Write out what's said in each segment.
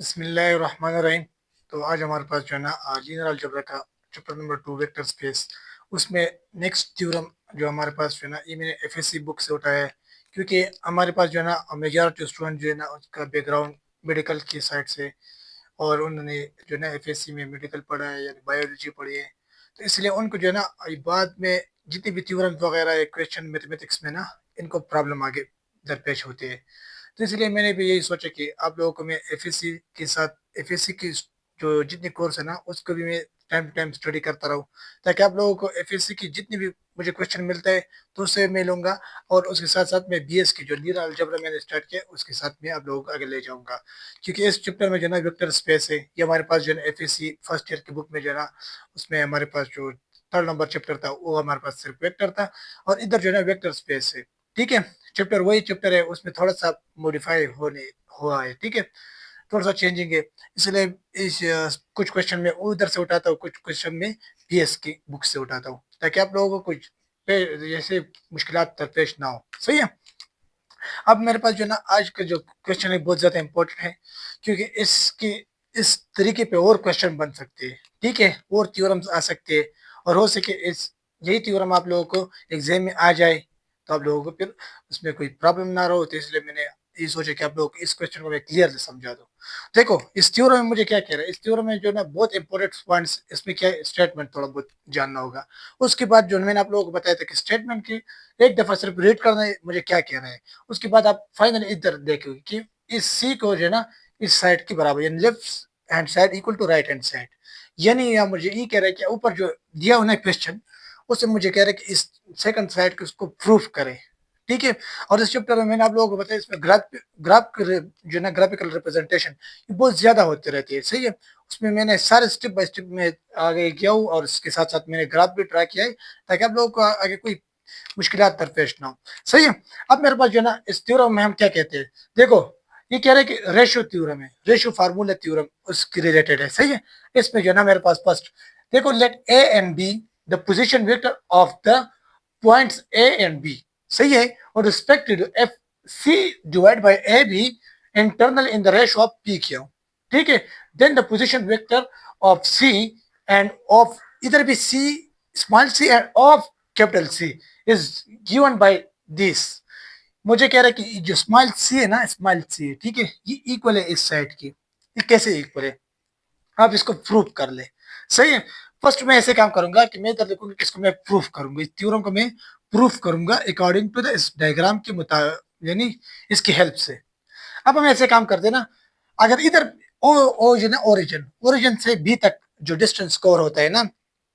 बिस्मिल्लाहिर्रहमानिर्रहीम। तो आज हमारे पास जो है ना लीनियर अलजेब्रा का चैप्टर नंबर 2 वेक्टर स्पेस, उसमें नेक्स्ट थ्योरम जो हमारे पास जो है ना, ये मैंने एफएससी बुक से उठाया है, क्योंकि हमारे पास जो है ना मेजॉरिटी स्टूडेंट जो है ना उसका बैकग्राउंड मेडिकल की साइड से, और उन्होंने जो है ना एफएससी में मेडिकल पढ़ा है या बायोलॉजी पढ़ी है। तो इसलिए उनको जो है ना बाद में जितनी भी थ्योरम वगैरह क्वेश्चन मैथमेटिक्स में ना, इनको प्रॉब्लम आगे दरपेश होती है। तो इसलिए मैंने भी यही सोचा कि आप लोगों को मैं एफएससी के साथ एफएससी की जो जितनी कोर्स है ना, उसको भी मैं टाइम टू टाइम स्टडी करता रहूँ, ताकि आप लोगों को एफएससी की जितनी भी मुझे क्वेश्चन मिलता है तो उससे मैं लूंगा। और उसके साथ साथ मैं बीएस की जो लीनियर अलजेब्रा मैंने स्टार्ट किया उसके साथ मैं आप लोगों को आगे ले जाऊंगा, क्योंकि इस चैप्टर में जो है ना वेक्टर स्पेस है, ये हमारे पास जो है ना एफएससी फर्स्ट ईयर की बुक में जो है ना, उसमें हमारे पास जो थर्ड नंबर चैप्टर था वो हमारे पास सिर्फ वेक्टर था, और इधर जो है ना वेक्टर स्पेस है। ठीक है, चैप्टर वही चैप्टर है, उसमें थोड़ा सा मॉडिफाई होने हुआ है। ठीक है, थोड़ा सा चेंजिंग है, इसलिए इस कुछ क्वेश्चन में उधर से उठाता हूँ, कुछ क्वेश्चन में पीएस की बुक से उठाता हूँ, ताकि आप लोगों को कुछ जैसे मुश्किलात दरपेश ना हो। सही है। अब मेरे पास जो है ना आज का जो क्वेश्चन है बहुत ज्यादा इंपॉर्टेंट है, क्योंकि इसकी इस तरीके पे और क्वेश्चन बन सकते हैं। ठीक है, और थ्योरम्स आ सकते हैं, और हो सके इस यही थ्योरम आप लोगों को एग्जाम में आ जाए, तो आप लोगों को फिर उसमें कोई प्रॉब्लम ना रहो। तो इसलिए मैंने ये सोचा कि आप लोग इस क्वेश्चन को मैं क्लियरली समझा दूं। देखो, इस थ्योरम में मुझे क्या कह रहा है, इस थ्योरम में जो ना बहुत इंपॉर्टेंट पॉइंट्स, इसमें क्या स्टेटमेंट थोड़ा बहुत जानना होगा। उसके बाद जो मैंने आप लोगों को बताया था कि स्टेटमेंट की एक दफा सिर्फ रीड करना है मुझे क्या कह रहा है, उसके बाद आप फाइनल इधर देखोगे कि इस सी को जो है ना इस साइड के बराबर, यानी left hand side equal to right hand side. यानी यहाँ मुझे ये कह रहा है कि ऊपर जो दिया हुआ क्वेश्चन, उससे मुझे कह रहा है कि इस सेकंड साइड के उसको प्रूफ करें। ठीक है, और इस चैप्टर में मैंने आप लोगों को बताया, इसमें ग्राफ ग्राफ जो है ना ग्राफिकल रिप्रेजेंटेशन ये बहुत ज्यादा होते रहती है। सही है, उसमें मैंने सारे स्टेप बाय स्टेप में आगे गया हूँ, और इसके साथ साथ मैंने ग्राफ भी ट्राई किया है, ताकि आप लोगों को आगे कोई मुश्किलात दरपेश ना हो। सही है। अब मेरे पास जो है ना इस थ्योरम में हम क्या कहते हैं, देखो ये कह रहे हैं कि रेशियो थ्योरम है, रेशियो फार्मूला थ्योरम उसके रिलेटेड है। सही है, इसमें जो है ना मेरे पास फर्स्ट देखो, let A and B the position vector of the points A and B. सही है, और respected F C divide by A B internal in the ratio of P Q. ठीक है, then the position vector of C and of इधर भी C small C and of capital C is given by this. मुझे कह रहा है कि जो स्मॉल सी है ना, स्मॉल सी है, ठीक है, ये इक्वल है इस साइड की। ये कैसे इक्वल है, आप इसको प्रूफ कर ले। सही है, फर्स्ट मैं ऐसे काम करूंगा कि मैं इधर लिखूंगा कि इसको मैं प्रूफ करूंगा, इस थ्योरम को मैं प्रूफ करूंगा अकॉर्डिंग टू द इस डायग्राम के मुताबिक, यानी इसकी हेल्प से। अब हम ऐसे काम करते हैं ना, अगर इधर ओ ओरिजिन है, ओरिजिन ओरिजिन से बी तक जो डिस्टेंस कवर होता है ना,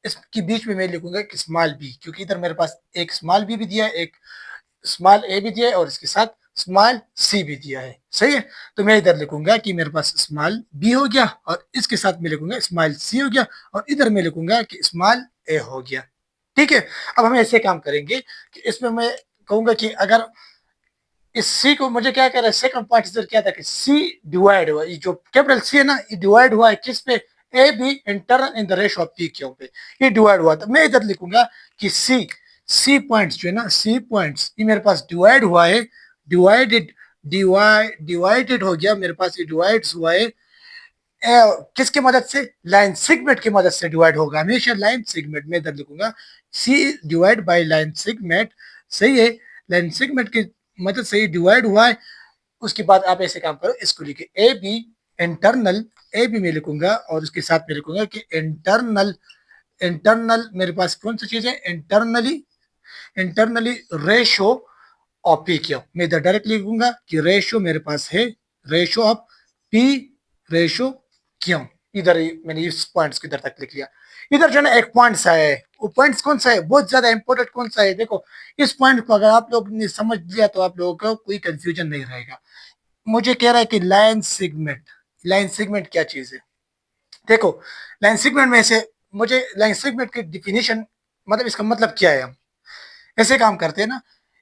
इसके बीच में मैं लिखूंगा कि स्मॉल बी, क्योंकि इधर मेरे पास एक स्मॉल बी भी दिया है, एक स्मॉल ए भी दिया है, और इसके साथ स्मॉल सी भी दिया है। सही है, तो मैं इधर लिखूंगा कि मेरे पास स्मॉल बी हो गया, और इसके साथ मैं लिखूंगा स्मॉल सी हो गया, और इधर मैं लिखूंगा कि स्मॉल ए हो गया। ठीक है, अब हम ऐसे काम करेंगे कि इसमें मैं कहूंगा कि अगर इस सी को मुझे क्या कह रहा है, सेकंड पॉइंट इधर क्या था कि सी डिवाइड हुआ, ये जो कैपिटल सी है ना, ये डिवाइड हुआ है किस पे, A B internal in the ratio of P Q पे, ये डिवाइड हुआ। तो मैं इधर लिखूंगा कि सी पॉइंट्स जो है ना, सी पॉइंट्स ये मेरे पास डिवाइड हुआ है, डिवाइडेड हो गया मेरे पास, ये डिवाइड्स हुआ है किसके मदद से, लाइन सेगमेंट की मदद से डिवाइड होगा, हमेशा लाइन सेगमेंट में इधर लिखूंगा सी डिवाइड बाय लाइन सेगमेंट। सही है, लाइन सेगमेंट की मदद से डिवाइड हुआ है। उसके बाद आप ऐसे काम करो, इसको लिखे A B internal, A B में लिखूंगा, और उसके साथ में लिखूंगा कि इंटरनल, इंटरनल मेरे पास कौन सी चीज है, internally ratio of P Q. मैं इधर डायरेक्ट लिखूंगा कि रेशो मेरे पास है, ratio of P, ratio Q. इधर मैंने इस पॉइंट्स की इधर तक लिख लिया। इधर जो है ना एक पॉइंट सा है, वो पॉइंट्स कौन सा है, बहुत ज्यादा इंपॉर्टेंट कौन सा है, देखो इस पॉइंट को अगर आप लोग ने समझ लिया तो आप लोगों को कोई कंफ्यूजन नहीं रहेगा। मुझे कह रहा है कि लाइन सेगमेंट, लाइन सेगमेंट क्या चीज है, देखो लाइन सेगमेंट में से मुझे लाइन सेगमेंट की डिफिनेशन, मतलब इसका मतलब क्या है, हम ऐसे काम करते हैं ना,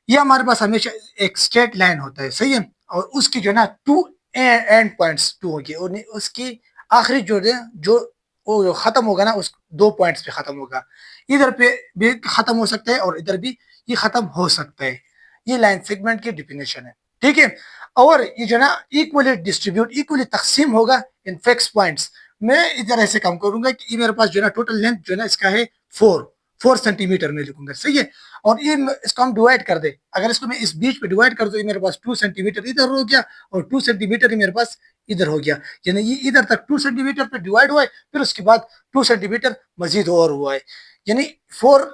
ये हमारे पास हमेशा एक स्ट्रेट लाइन होता है। सही है, और उसकी जो है ना टू एंड पॉइंट्स टू होगी, और उसकी आखिरी जो है जो वो जो खत्म होगा ना, उस दो पॉइंट्स पे खत्म होगा, इधर पे भी खत्म हो सकता है और इधर भी ये खत्म हो सकता है। ये लाइन सेगमेंट की डिफिनेशन है। ठीक है। और ये जो है ना इक्वली तकसीम होगा इन फिक्स पॉइंट्स। मैं इधर ऐसे काम करूंगा कि ये मेरे पास जो है ना टोटल लेंथ जो है ना इसका है 4 सेंटीमीटर में लिखूंगा, सही है। और ये इसको हम डिवाइड कर दे, अगर इसको मैं इस बीच पे डिवाइड कर दूं, ये मेरे पास 2 सेंटीमीटर इधर हो गया और 2 सेंटीमीटर मेरे पास इधर हो गया। यानी ये इधर तक 2 सेंटीमीटर पे डिवाइड हुआ है, फिर उसके बाद 2 सेंटीमीटर मजीद और हुआ है। यानी 4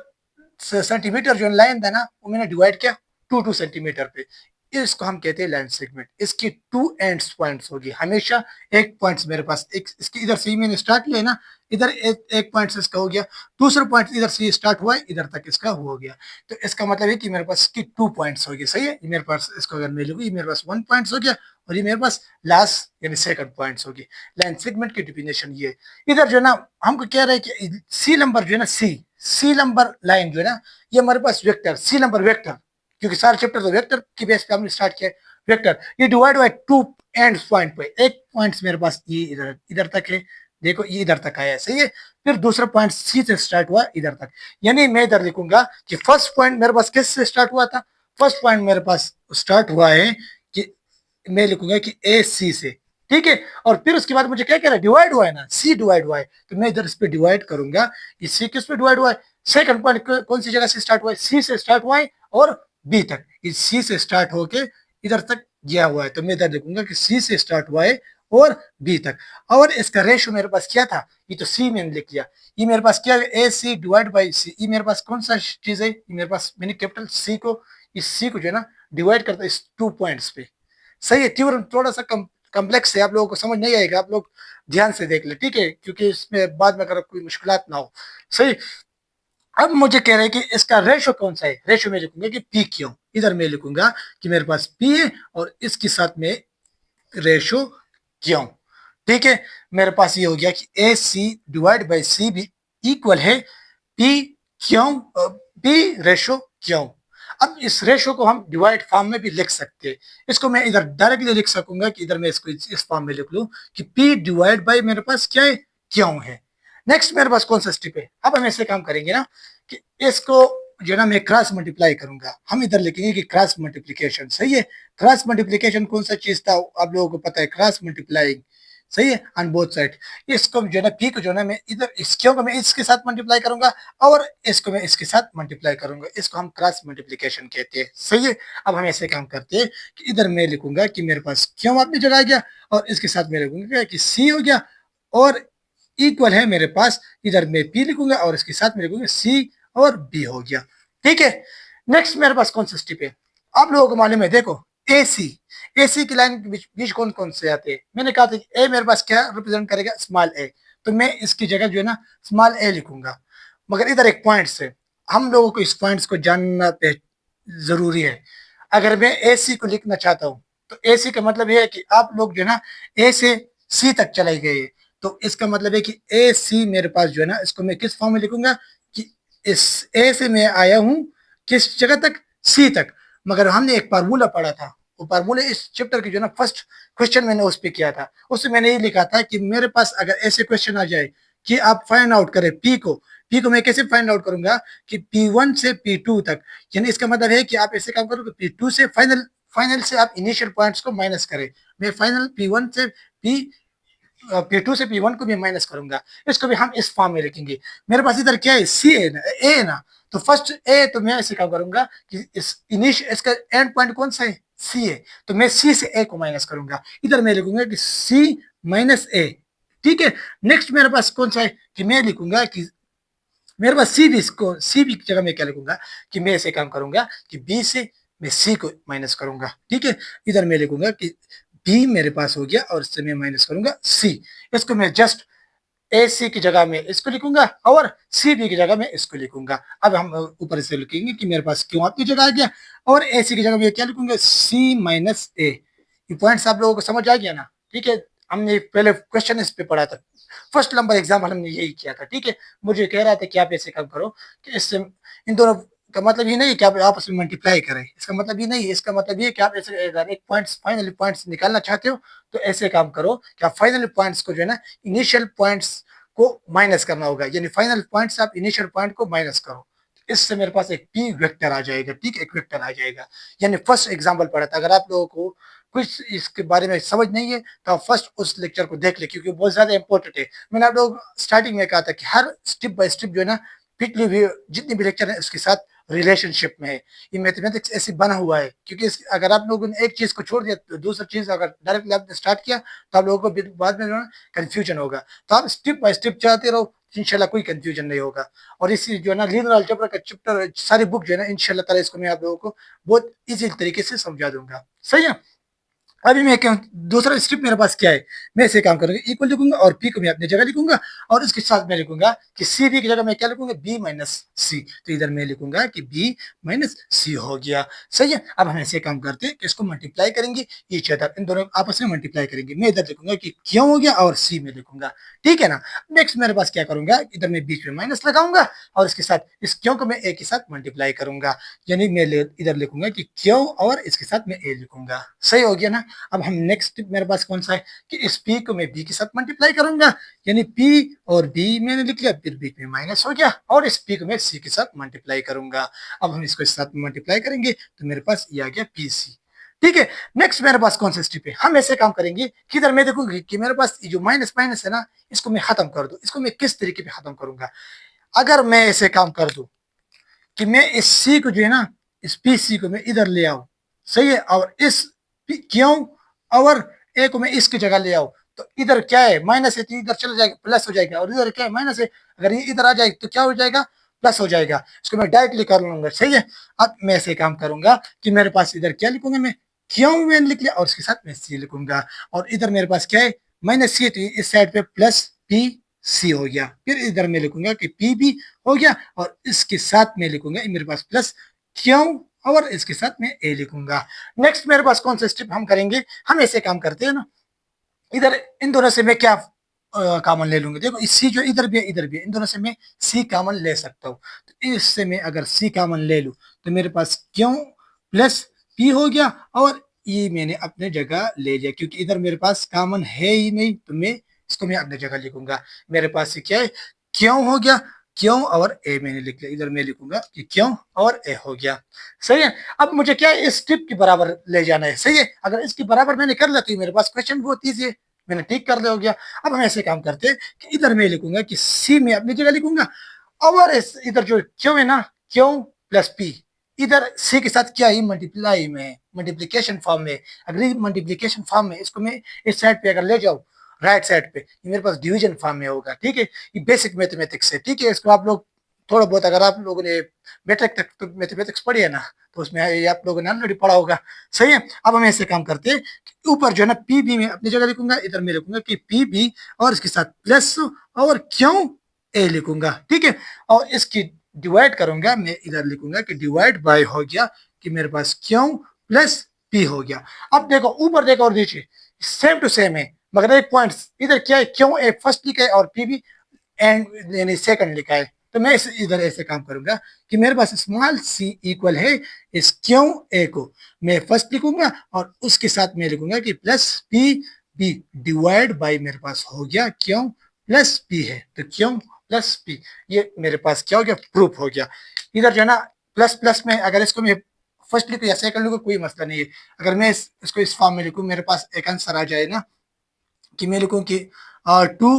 सेंटीमीटर जो लाइन था ना वो मैंने डिवाइड किया 2 2 सेंटीमीटर पे। इसको हम कहते हैं लाइन सेगमेंट। इसकी 2 एंड्स पॉइंट्स होगी हमेशा। एक पॉइंट्स मेरे पास एक इसकी इधर से ही मैंने स्टार्ट लिया ना, इधर एक पॉइंट से इसका हो गया, दूसरा पॉइंट इधर से स्टार्ट हुआ है, इधर तक इसका हो गया। तो इसका मतलब है कि मेरे पास इसकी 2 पॉइंट्स हो गए, सही है। ये मेरे पास इसको अगर मैं लूंगी, ये मेरे पास 1 पॉइंट्स हो गया और ये मेरे पास लास्ट यानी सेकंड पॉइंट्स होगी। लाइन सेगमेंट की डिफिनेशन ये। इधर जो है ना हमको कह रहा है कि सी नंबर जो है ना सी नंबर लाइन जो है ना, ये हमारे पास वेक्टर सी नंबर वेक्टर, क्योंकि सारे चैप्टर तो वेक्टर की बेस पे हमने स्टार्ट किया है। वेक्टर ये डिवाइड हुआ 2 एंड पॉइंट पे। एक पॉइंट मेरे पास ये इधर इधर तक है, देखो ये इधर तक आया, सही है। फिर दूसरा पॉइंट सी से स्टार्ट हुआ इधर तक। यानी मैं इधर लिखूंगा कि फर्स्ट पॉइंट मेरे पास किस से स्टार्ट हुआ था, फर्स्ट पॉइंट मेरे पास स्टार्ट हुआ है कि मैं लिखूंगा कि ए सी से, ठीक है। और फिर उसके बाद मुझे क्या कह रहा है, डिवाइड हुआ है ना, सी डिवाइड हुआ है, तो मैं इधर इस पे डिवाइड करूंगा। ये सी किस पे डिवाइड हुआ है, सेकंड पॉइंट कौन सी जगह से स्टार्ट हुआ है, सी से स्टार्ट हुआ है और बी तक। इस सी से स्टार्ट होके इधर तक गया हुआ है, तो मैं इधर लिखूंगा कि सी से स्टार्ट हुआ है और बी तक। और इसका रेशो मेरे पास क्या था, ये तो सी मैंने लिख लिया। ये मेरे पास क्या है, ए सी डिवाइड बाई सी। ये मेरे पास कौन सा चीज है, ये मेरे पास मैंने कैपिटल सी को, इस सी को जो है ना डिवाइड करता है इस 2 पॉइंट्स पे, सही है। थ्योरम थोड़ा सा कम्प्लेक्स है, आप लोगों को समझ नहीं आएगा, आप लोग ध्यान से देख ले, ठीक है, क्योंकि इसमें बाद में अगर कोई मुश्किलात ना हो, सही। अब मुझे कह रहे हैं कि इसका रेशो कौन सा है, रेशो में लिखूंगा कि पी क्यों, इधर मैं लिखूंगा कि मेरे पास पी है और इसके साथ में रेशो क्यों, ठीक है। मेरे पास ये हो गया कि ए सी डिवाइड बाई सी भी इक्वल है पी क्यों, पी रेशो क्यों। अब इस रेशो को हम डिवाइड फॉर्म में भी लिख सकते हैं। इसको मैं इधर डायरेक्टली लिख सकूंगा कि इधर मैं इसको इस फॉर्म में लिख लूं कि पी डिवाइड बाई मेरे पास क्या है, क्यों है। नेक्स्ट मेरे पास कौन सा स्टेप है, अब हम ऐसे काम करेंगे ना कि इसको जो ना मैं क्रॉस मल्टीप्लाई करूंगा। हम इधर लिखेंगे कि क्रॉस मल्टीप्लीकेशन, सही है। क्रॉस मल्टीप्लीकेशन कौन सा चीज था आप लोगों को पता है, क्रॉस मल्टीप्लाइंग, सही है, ऑन बोथ साइड। इसको जो है ना पी को जो है ना मैं इधर इस क्यों को मैं इसके साथ मल्टीप्लाई करूंगा और इसको मैं इसके साथ मल्टीप्लाई करूंगा, इसको हम क्रॉस मल्टीप्लिकेशन कहते हैं, सही है। अब हम ऐसे काम करते हैं कि इधर मैं लिखूंगा कि मेरे पास क्यों अपनी जगह आ गया और इसके साथ मैं लिखूंगा कि सी हो गया और इक्वल है मेरे पास, इधर मैं पी लिखूंगा और इसके साथ में लिखूंगा सी और बी हो गया, ठीक है। नेक्स्ट मेरे पास कौन सा स्टेप है, आप लोगों को मालूम है, देखो ए सी, ए सी की लाइन के बीच कौन कौन से आते हैं। मैंने कहा था कि ए मेरे पास क्या रिप्रेजेंट करेगा, स्मॉल ए, तो मैं इसकी जगह जो है ना स्मॉल ए लिखूंगा। मगर इधर एक पॉइंट से हम लोगों को इस पॉइंट्स को जानना जरूरी है। अगर मैं ए सी को लिखना चाहता हूँ तो ए सी का मतलब यह है कि आप लोग जो है ना ए से सी तक चले गए, तो इसका मतलब है कि ए सी मेरे पास जो है ना इसको मैं किस फॉर्म में लिखूंगा कि इस ए से मैं आया हूं किस जगह तक, सी तक। मगर हमने एक फार्मूला पढ़ा था, वो फार्मूला इस चैप्टर की जो ना फर्स्ट क्वेश्चन मैंने उस पर किया था, उसमें मैंने ये लिखा था कि मेरे पास अगर ऐसे क्वेश्चन आ जाए कि आप फाइंड आउट करें पी को मैं कैसे फाइंड आउट करूंगा कि P1 से P2 तक। यानी इसका मतलब है कि आप ऐसे काम करो कि P2 से फाइनल फाइनल से आप इनिशियल पॉइंट्स को माइनस करें। मैं फाइनल P1 से P2 से P1 को भी माइनस करूंगा, इसको भी हम इस फॉर्म में लिखेंगे। मेरे पास इधर क्या है, सी है ना, ए है ना, तो फर्स्ट ए, तो मैं ऐसे काम करूंगा कि इस इसका एंड पॉइंट कौन सा है, सी है, तो मैं सी से ए को माइनस करूंगा। इधर मैं लिखूंगा कि सी माइनस ए, ठीक है। नेक्स्ट मेरे पास कौन सा है कि मैं लिखूंगा कि मेरे पास सी भी, इसको सी भी की जगह मैं क्या लिखूंगा कि मैं ऐसे काम करूंगा कि बी से मैं सी को माइनस करूंगा, ठीक है। इधर मैं लिखूंगा कि बी मेरे पास हो गया और इससे मैं माइनस करूंगा सी। इसको मैं जस्ट ए सी की जगह में इसको लिखूंगा और सी बी की जगह में इसको लिखूंगा। अब हम ऊपर से लिखेंगे कि मेरे पास क्यों आपकी जगह आ गया और ए सी की जगह में क्या लिखूंगा, सी माइनस ए। ये पॉइंट्स आप लोगों को समझ आ गया ना, ठीक है। हमने पहले क्वेश्चन इस पे पढ़ा था, फर्स्ट नंबर एग्जाम्पल हमने यही किया था, ठीक है। मुझे कह रहा था कि आप ऐसे काम करो कि इससे इन दोनों का मतलब ये नहीं है कि आप आपस में मल्टीप्लाई करें, इसका मतलब ये नहीं है। इसका मतलब ये है कि आप ऐसे अगर एक पॉइंट्स फाइनली पॉइंट्स निकालना चाहते हो तो ऐसे काम करो कि आप फाइनल पॉइंट्स को जो है ना इनिशियल पॉइंट्स को माइनस करना होगा, यानी फाइनल पॉइंट्स आप इनिशियल पॉइंट को माइनस करो। इससे मेरे पास एक पी वेक्टर आ जाएगा, ठीक, एक वेक्टर आ जाएगा। यानी फर्स्ट एग्जांपल पढ़ा था, अगर आप लोगों को कुछ इसके बारे में समझ नहीं है तो आप फर्स्ट उस लेक्चर को देख ले, क्योंकि बहुत ज्यादा इंपॉर्टेंट है। मैंने आप लोग स्टार्टिंग में कहा था कि हर स्टेप बाय स्टेप जो है ना, पिछली भी जितनी भी लेक्चर है उसके साथ रिलेशनशिप में है। ये मैथमेटिक्स ऐसे बना हुआ है, क्योंकि अगर आप लोगों ने एक चीज को छोड़ दिया तो दूसरा चीज अगर डायरेक्टली आपने स्टार्ट किया तो आप लोगों को बाद में कंफ्यूजन होगा। तो आप स्टेप बाय स्टेप चलाते रहो, इंशाल्लाह कोई कंफ्यूजन नहीं होगा। और इसी जो है ना लीनियर अलजेब्रा का चैप्टर सारी बुक जो है ना, इंशाल्लाह ताला इसको मैं आप लोगों को बहुत इजी तरीके से समझा दूंगा, सही है। अभी मैं क्या, दूसरा स्टेप मेरे पास क्या है, मैं ऐसे काम करूंगा, इक्वल लिखूंगा और पी को मैं अपनी जगह लिखूंगा, और उसके साथ मैं लिखूंगा कि सी बी की जगह मैं क्या लिखूंगा, बी माइनस सी। तो इधर मैं लिखूंगा कि बी माइनस सी हो गया, सही है। अब हम ऐसे काम करते हैं कि इसको मल्टीप्लाई करेंगे, ये अदर इन दोनों आपस में मल्टीप्लाई करेंगे। मैं इधर लिखूंगा कि क्यों हो गया और सी में लिखूंगा, ठीक है ना। नेक्स्ट मेरे पास क्या करूंगा, इधर मैं बीच में माइनस लगाऊंगा और इसके साथ इस क्यों को मैं ए के साथ मल्टीप्लाई करूंगा, यानी मैं इधर लिखूंगा कि क्यों और इसके साथ मैं ए लिखूंगा, सही हो गया ना। अब हम नेक्स्ट मेरे पास कौन सा है कि इस p को मैं b के साथ मल्टीप्लाई करूंगा, यानी p और b मैंने लिख लिया, फिर बीच में माइनस हो गया, और इस p को मैं c के साथ मल्टीप्लाई करूंगा। अब हम इसको इस साथ मल्टीप्लाई करेंगे तो मेरे पास ये आ गया pc, ठीक है। नेक्स्ट मेरे पास कौन सा स्टेप है, हम ऐसे काम करेंगे कि इधर मैं देखूंगी कि मेरे पास जो माइनस माइनस है ना, इसको मैं खत्म कर दूं। इसको मैं किस तरीके से खत्म करूंगा, अगर मैं ऐसे काम कर दूं कि मैं इस सी को जो है ना, इस पी सी को मैं इधर ले आऊं, सही है, और इस क्यों और ए को मैं इसकी जगह ले आऊं, तो इधर क्या है माइनस है तो इधर चला जाएगा प्लस हो जाएगा, और इधर क्या है माइनस है, अगर ये इधर आ जाएगा तो क्या हो जाएगा, प्लस हो जाएगा। इसको मैं डायरेक्टली कर लूंगा, सही है। अब मैं ऐसे काम करूंगा कि मेरे पास इधर क्या लिखूंगा, मैं क्यों मैंने लिख लिया और उसके साथ मैं सी लिखूंगा, और इधर मेरे पास क्या है माइनस सी, तो इस साइड पे प्लस पी सी हो गया। फिर इधर मैं लिखूंगा कि पी भी हो गया, और इसके साथ में लिखूंगा मेरे पास प्लस क्यों, और इसके साथ में ए लिखूंगा। नेक्स्ट मेरे पास कौन सा स्टेप हम करेंगे, हम ऐसे काम करते हैं ना, इधर इन दोनों से मैं क्या कॉमन ले लूंगा, देखो इस सी जो इधर भी है इधर भी है, इन दोनों से मैं सी कॉमन ले सकता हूँ। तो इससे मैं अगर सी कॉमन ले लूं तो मेरे पास क्यों प्लस पी हो गया, और ये मैंने अपने जगह ले लिया, क्योंकि इधर मेरे पास कॉमन है ही नहीं, तो मैं इसको मैं अपने जगह लिखूंगा। मेरे पास क्या है, क्यों हो गया, क्यों और ए मैंने लिख लिया, इधर मैं लिखूंगा कि क्यों और ए हो गया, सही है। अब मुझे क्या है, इस स्टेप के बराबर ले जाना है, सही है। अगर इसके बराबर मैंने कर लिया तो मेरे पास क्वेश्चन बहुत ईजी है, मैंने ठीक कर लिया, हो गया। अब हम ऐसे काम करते हैं कि इधर मैं लिखूंगा कि सी में अपनी जगह लिखूंगा, और इधर जो क्यों है ना, क्यों प्लस पी, इधर सी के साथ क्या है मल्टीप्लाई में, मल्टीप्लीकेशन फॉर्म में। अगर मल्टीप्लीकेशन फॉर्म में इसको मैं इस साइड पे अगर ले जाऊं राइट साइड पे, ये मेरे पास डिवीजन फॉर्म में होगा, ठीक है। ये बेसिक मैथमेटिक्स है, ठीक है। इसको आप लोग थोड़ा बहुत, अगर आप लोगों ने मैट्रिक तक तो मैथमेटिक्स पढ़ी है ना, तो उसमें ये आप लोगों ने ऑलरेडी पढ़ा होगा, सही है। अब हम ऐसे काम करते हैं, ऊपर जो है ना पी बी में अपनी जगह लिखूंगा, इधर मैं लिखूंगा कि पी बी और इसके साथ प्लस और क्यों ए लिखूंगा, ठीक है। और इसकी डिवाइड करूंगा, मैं इधर लिखूंगा कि डिवाइड बाय हो गया, कि मेरे पास क्यों प्लस पी हो गया। अब देखो ऊपर देखो और नीचे सेम टू सेम है, मगर एक पॉइंट, इधर क्या है क्यों ए फर्स्ट लिखा है और पी भी एंड यानी सेकंड लिखा है। तो मैं इधर ऐसे काम करूंगा कि मेरे पास स्मॉल सी इक्वल है इस क्यों ए को मैं फर्स्ट लिखूंगा, और उसके साथ मैं लिखूंगा कि plus P B divide by मेरे पास हो गया क्यों प्लस पी है, तो क्यों प्लस पी, ये मेरे पास क्या हो गया, प्रूफ हो गया। इधर जो है ना प्लस प्लस में अगर इसको मैं फर्स्ट लिखूँ या सेकंड लिखूँ कोई मसला नहीं है। अगर मैं इसको इस फॉर्म में लिखूँ, मेरे पास एक आंसर आ जाए ना, कि मैं लिखूँ कि 2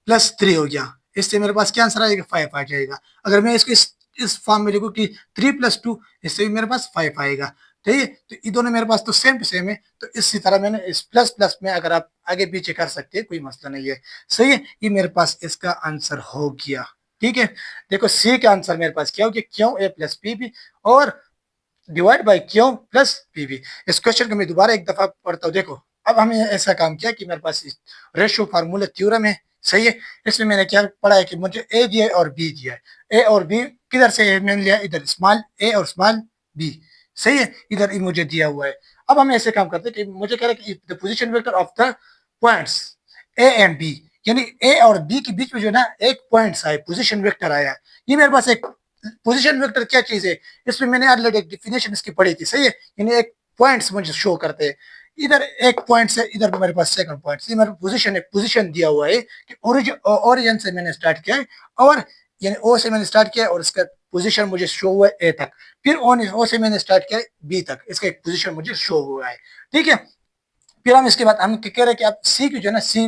+ 3 हो गया, इससे मेरे पास क्या आंसर आएगा, 5 आ जाएगा। अगर मैं इसको इस फॉर्म में लिखूँ कि 3 + 2, इससे भी मेरे पास 5 आएगा, ठीक है। तो ये दोनों मेरे पास तो सेम टू सेम है, तो इसी तरह मैंने इस प्लस प्लस में अगर आप आगे पीछे कर सकते हैं कोई मसला नहीं है, सही है। ये मेरे पास इसका आंसर हो गया, ठीक है। देखो सी का आंसर मेरे पास क्या हो गया, क्यों ए प्लस पी बी और डिवाइड बाय क्यों प्लस पी बी। इस क्वेश्चन को मैं दोबारा एक दफा पढ़ता हूँ, देखो। अब हमने ऐसा काम किया कि मेरे पास रेशियो फार्मूला थ्योरम है, सही है। इसमें मैंने क्या पढ़ा है कि मुझे ए दिया है और बी दिया है, ए और बी किधर से मैंने लिया, इधर स्मॉल ए और स्मॉल बी, सही है। इधर ही मुझे दिया हुआ है। अब हम ऐसे काम करते हैं कि मुझे कह रहा है कि the position vector of the points A and B, यानी ए और बी के बीच में जो है ना एक पॉइंट्स आए, पोजीशन वेक्टर आया। ये मेरे पास एक पोजीशन वेक्टर क्या चीज है, इसमें मैंने ऑलरेडी एक डेफिनेशन इसकी पढ़ी थी, सही है। यानी एक पॉइंट्स मुझे शो करते हैं, इधर एक पॉइंट से इधर मेरे पास सेकंड पॉइंट, ये मेरा पोजीशन है, पोजीशन दिया हुआ है कि ओरिजिन से मैंने स्टार्ट किया है और यानी ओ से मैंने स्टार्ट किया और इसका पोजीशन मुझे शो हुआ है ए तक, फिर ओ से मैंने स्टार्ट किया बी तक, इसका एक पोजीशन मुझे शो हुआ है। ठीक है, फिर हम इसके बाद हम कह रहे हैं कि आप सी की जो है ना सी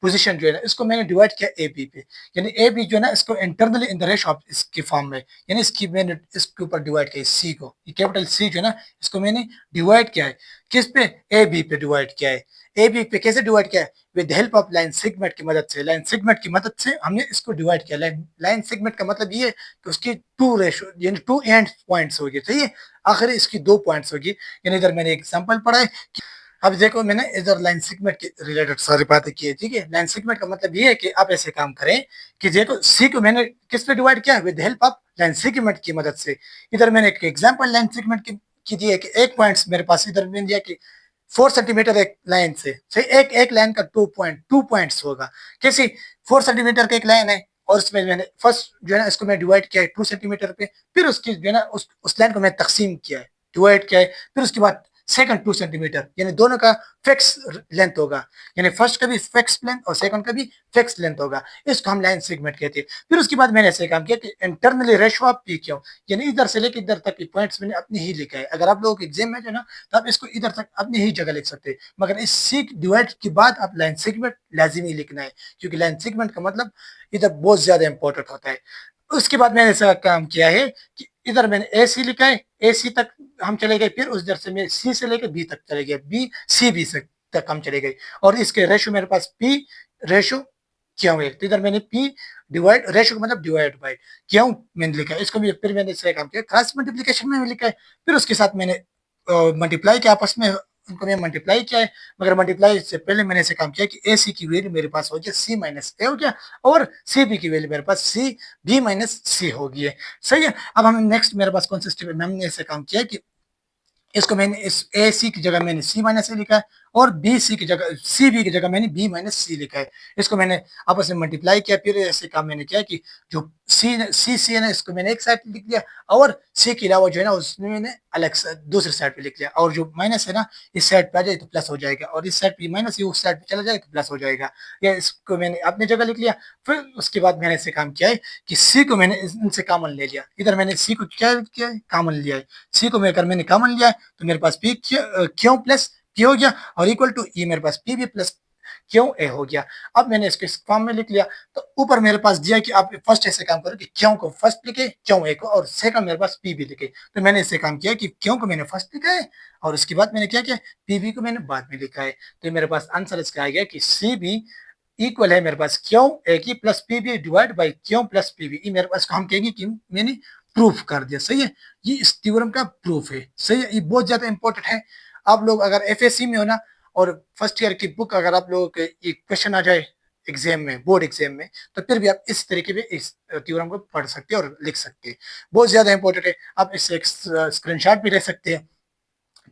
पोजीशन जो है ना इसको मैंने डिवाइड किया ए बी पे, यानी ए बी जो है ना इसको internally in the ratio of इसकी फॉर्म में, यानी इसकी मैंने इसके ऊपर डिवाइड किया सी को, ये कैपिटल सी जो है ना इसको मैंने डिवाइड किया है किस पे, ए बी पे डिवाइड किया है। ए बी पे कैसे डिवाइड किया है, with help of line segment की मदद से, लाइन सेगमेंट की मदद से हमने इसको डिवाइड किया। लाइन सेगमेंट का मतलब ये है कि उसकी टू रेशो यानी टू एंड पॉइंट्स होगी, सही है, आखिर इसकी दो पॉइंट्स होगी। यानी इधर मैंने एग्जांपल पढ़ा है, अब देखो मैंने इधर लाइन सेगमेंट के रिलेटेड सारी बातें की है। ठीक है, लाइन सेगमेंट का मतलब ये है कि आप ऐसे काम करें कि देखो सी को मैंने किस पे डिवाइड किया, with help of line segment की मदद से। इधर मैंने एक एग्जांपल लाइन सेगमेंट की दी है कि एक पॉइंट्स मेरे पास इधर मैंने दिया कि 4 सेंटीमीटर एक लाइन से, सही, एक लाइन का 2 पॉइंट्स होगा। कैसे, 4 सेंटीमीटर का एक लाइन है और उसमें मैंने फर्स्ट जो है ना इसको मैं डिवाइड किया है 2 सेंटीमीटर पे, फिर उसकी जो है ना उस लाइन को मैं तकसीम किया है, डिवाइड किया है, फिर उसके बाद सेकंड 2 सेंटीमीटर, यानी दोनों का फिक्स लेंथ होगा, यानी फर्स्ट का भी फिक्स लेंथ और सेकंड का भी फिक्स लेंथ होगा, इसको हम लाइन सेगमेंट कहते हैं। फिर उसके बाद मैंने ऐसे काम किया कि internally ratio of P Q, यानी इधर से लेकर इधर तक के पॉइंट्स मैंने अपनी ही लिखा है। अगर आप लोगों के एग्जाम में जो ना तो आप इसको इधर तक अपनी ही जगह लिख सकते हैं, मगर इस सीक डिवाइड के बाद आप लाइन सेगमेंट लाजिमी लिखना है, क्योंकि लाइन सेगमेंट का मतलब इधर बहुत ज्यादा इंपॉर्टेंट होता है। उसके बाद मैंने ऐसा काम किया है कि इधर मैंने ए सी लिखा है, ए सी तक हम चले गए, फिर उस दर से मैं सी से लेकर बी तक चले गए, बी सी बी से तक हम चले गए, और इसके रेशो मेरे पास पी रेशो क्यों है, तो इधर मैंने पी डिवाइड रेशो का मतलब डिवाइड बाय क्यों मैंने लिखा है, इसको भी फिर मैंने इससे काम किया क्रॉस मल्टीप्लिकेशन में भी लिखा है, फिर उसके साथ मैंने मल्टीप्लाई किया आपस में, उनको मैं मल्टीप्लाई किया है, मगर मल्टीप्लाई से पहले मैंने ऐसे काम किया कि ए सी की वैल्यू मेरे पास हो गया सी माइनस ए हो गया, और सी बी की वैल्यू मेरे पास सी बी माइनस सी हो गई है। सही है, अब हम नेक्स्ट मेरे पास कौन सा स्टेप है, हमने ऐसे काम किया कि इसको मैंने इस ए सी की जगह मैंने सी माइनस ए लिखा है, और बी सी की जगह सी बी की जगह मैंने बी माइनस सी लिखा है, इसको मैंने आपस में मल्टीप्लाई किया, फिर ऐसे काम मैंने किया कि जो सी है ना इसको मैंने एक साइड लिख दिया, और सी के अलावा जो है ना उसमें मैंने अलग दूसरी साइड पे लिख दिया, और जो माइनस है ना इस साइड पे आ जाए तो प्लस हो जाएगा, और इस साइड पे माइनस उस साइड पे चला जाए तो प्लस हो जाएगा, या इसको मैंने अपनी जगह लिख लिया। फिर उसके बाद मैंने ऐसे काम किया है कि सी को मैंने इनसे कॉमन ले लिया, इधर मैंने सी को क्या किया है, कॉमन लिया है, सी को अगर मैंने कॉमन लिया है तो मेरे पास पी क्यों प्लस पी हो गया, और इक्वल टू ई मेरे पास पी बी प्लस क्यों ए हो गया। अब मैंने इसको इस फॉर्म में लिख लिया, तो ऊपर मेरे पास दिया कि आप फर्स्ट ऐसे काम करो कि क्यों को फर्स्ट लिखे, क्यों ए को, और सेकंड मेरे पास पी बी लिखे, तो मैंने इससे काम किया कि क्यों को मैंने फर्स्ट लिखा है, और उसके बाद मैंने क्या किया पी बी को मैंने बाद में लिखा है, तो मेरे पास आंसर इसका आ गया कि सी बी इक्वल है मेरे पास क्यों ए की plus P B divide by Q plus P B, मेरे पास हम कहेंगे कि मैंने प्रूफ कर दिया। सही है, ये इस थ्योरम का प्रूफ है। सही है, ये बहुत ज्यादा इंपॉर्टेंट है। आप लोग अगर एफएससी में हो ना और फर्स्ट ईयर की बुक अगर आप लोगों के ये क्वेश्चन आ जाए एग्जाम में, बोर्ड एग्जाम में, तो फिर भी आप इस तरीके से इस थ्योरम को पढ़ सकते हैं और लिख सकते हैं, बहुत ज्यादा इंपॉर्टेंट है। आप इससे एक स्क्रीनशॉट भी ले सकते हैं।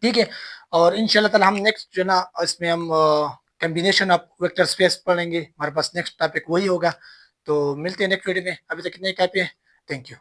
ठीक है, और इंशाल्लाह ताला हम नेक्स्ट जो है ना इसमें हम कॉम्बिनेशन ऑफ वेक्टर स्पेस पढ़ेंगे, हमारे पास नेक्स्ट टॉपिक वही होगा। तो मिलते हैं नेक्स्ट वीडियो में, अभी तक इतने ही काफी है। Thank you.